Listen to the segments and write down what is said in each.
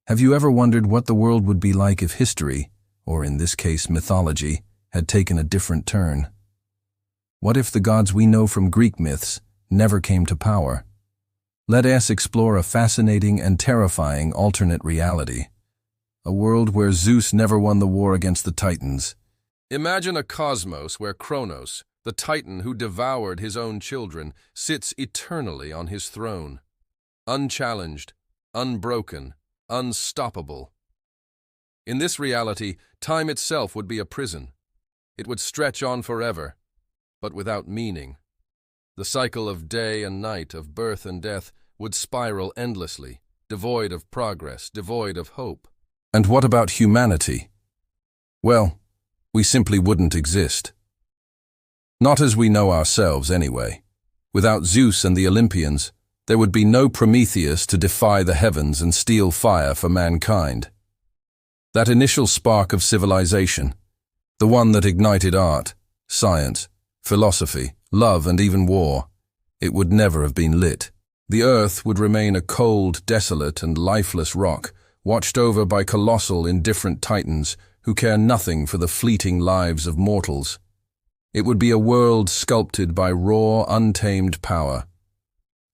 Have you ever wondered what the world would be like if history, or in this case mythology, had taken a different turn? What if the gods we know from Greek myths never came to power? Let us explore a fascinating and terrifying alternate reality. A world where Zeus never won the war against the Titans. Imagine a cosmos where Kronos, the Titan who devoured his own children, sits eternally on his throne. Unchallenged, unbroken, unstoppable. In this reality, time itself would be a prison. It would stretch on forever, but without meaning. The cycle of day and night, of birth and death, would spiral endlessly, devoid of progress, devoid of hope. And what about humanity? Well, we simply wouldn't exist. Not as we know ourselves, anyway. Without Zeus and the Olympians, there would be no Prometheus to defy the heavens and steal fire for mankind. That initial spark of civilization, the one that ignited art, science, philosophy, love, and even war, it would never have been lit. The earth would remain a cold, desolate, and lifeless rock, watched over by colossal, indifferent titans who care nothing for the fleeting lives of mortals. It would be a world sculpted by raw, untamed power.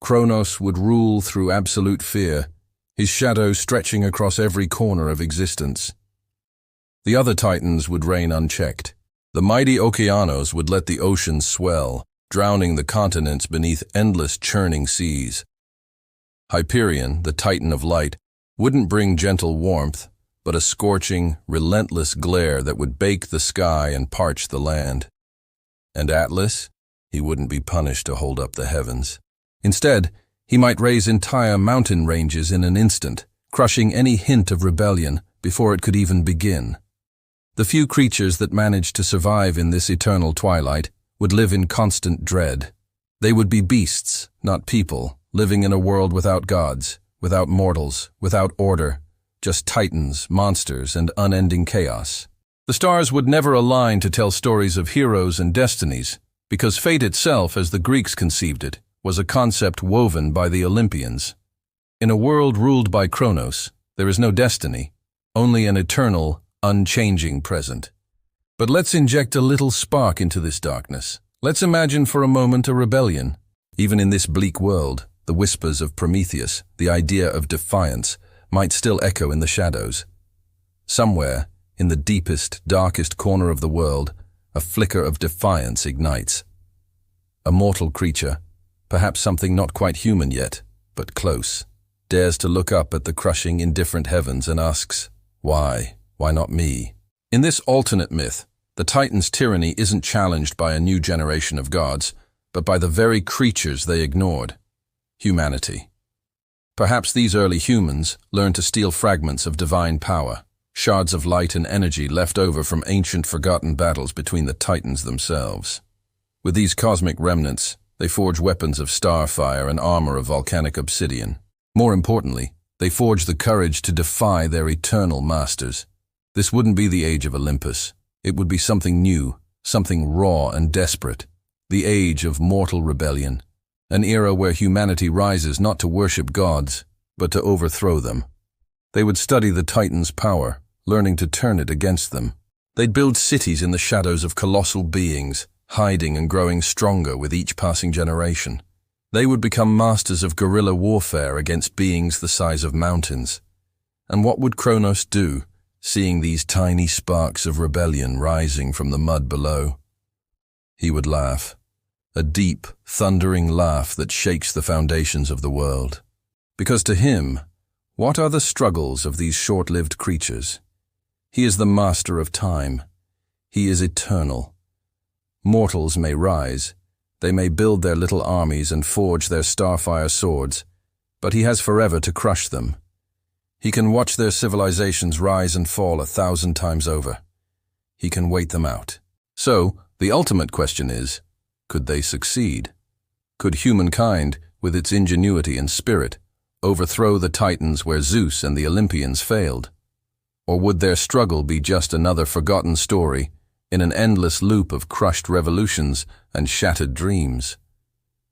Kronos would rule through absolute fear, his shadow stretching across every corner of existence. The other titans would reign unchecked. The mighty Okeanos would let the oceans swell, drowning the continents beneath endless churning seas. Hyperion, the titan of light, wouldn't bring gentle warmth, but a scorching, relentless glare that would bake the sky and parch the land. And Atlas? He wouldn't be punished to hold up the heavens. Instead, he might raise entire mountain ranges in an instant, crushing any hint of rebellion before it could even begin. The few creatures that managed to survive in this eternal twilight would live in constant dread. They would be beasts, not people, living in a world without gods, without mortals, without order, just titans, monsters, and unending chaos. The stars would never align to tell stories of heroes and destinies, because fate itself, as the Greeks conceived it, was a concept woven by the Olympians. In a world ruled by Kronos, there is no destiny, only an eternal, unchanging present. But let's inject a little spark into this darkness. Let's imagine for a moment a rebellion. Even in this bleak world, the whispers of Prometheus, the idea of defiance, might still echo in the shadows. Somewhere, in the deepest, darkest corner of the world, a flicker of defiance ignites. A mortal creature, perhaps something not quite human yet, but close, dares to look up at the crushing, indifferent heavens and asks, why? Why not me? In this alternate myth, the Titans' tyranny isn't challenged by a new generation of gods, but by the very creatures they ignored, humanity. Perhaps these early humans learned to steal fragments of divine power, shards of light and energy left over from ancient forgotten battles between the Titans themselves. With these cosmic remnants, they forge weapons of starfire and armor of volcanic obsidian. More importantly, they forge the courage to defy their eternal masters. This wouldn't be the age of Olympus. It would be something new, something raw and desperate. The age of mortal rebellion. An era where humanity rises not to worship gods, but to overthrow them. They would study the Titans' power, learning to turn it against them. They'd build cities in the shadows of colossal beings, hiding and growing stronger with each passing generation. They would become masters of guerrilla warfare against beings the size of mountains. And what would Kronos do, seeing these tiny sparks of rebellion rising from the mud below? He would laugh, a deep, thundering laugh that shakes the foundations of the world. Because to him, what are the struggles of these short-lived creatures? He is the master of time. He is eternal. Mortals may rise, they may build their little armies and forge their starfire swords, but he has forever to crush them. He can watch their civilizations rise and fall 1,000 times over. He can wait them out. So, the ultimate question is, could they succeed? Could humankind, with its ingenuity and spirit, overthrow the Titans where Zeus and the Olympians failed? Or would their struggle be just another forgotten story in an endless loop of crushed revolutions and shattered dreams?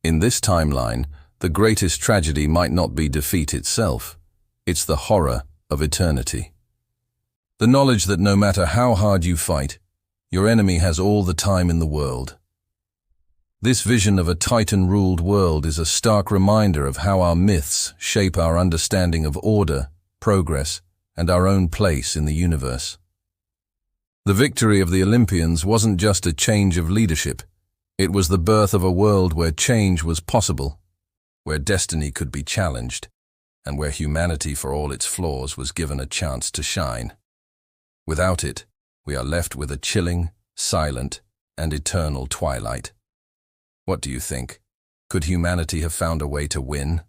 In this timeline, the greatest tragedy might not be defeat itself. It's the horror of eternity. The knowledge that no matter how hard you fight, your enemy has all the time in the world. This vision of a Titan-ruled world is a stark reminder of how our myths shape our understanding of order, progress, and our own place in the universe. The victory of the Olympians wasn't just a change of leadership. It was the birth of a world where change was possible, where destiny could be challenged, and where humanity, for all its flaws, was given a chance to shine. Without it, we are left with a chilling, silent, and eternal twilight. What do you think? Could humanity have found a way to win?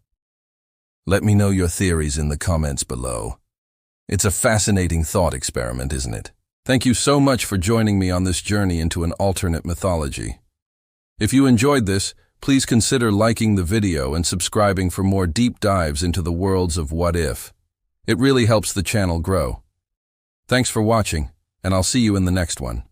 Let me know your theories in the comments below. It's a fascinating thought experiment, isn't it? Thank you so much for joining me on this journey into an alternate mythology. If you enjoyed this, please consider liking the video and subscribing for more deep dives into the worlds of What If. It really helps the channel grow. Thanks for watching, and I'll see you in the next one.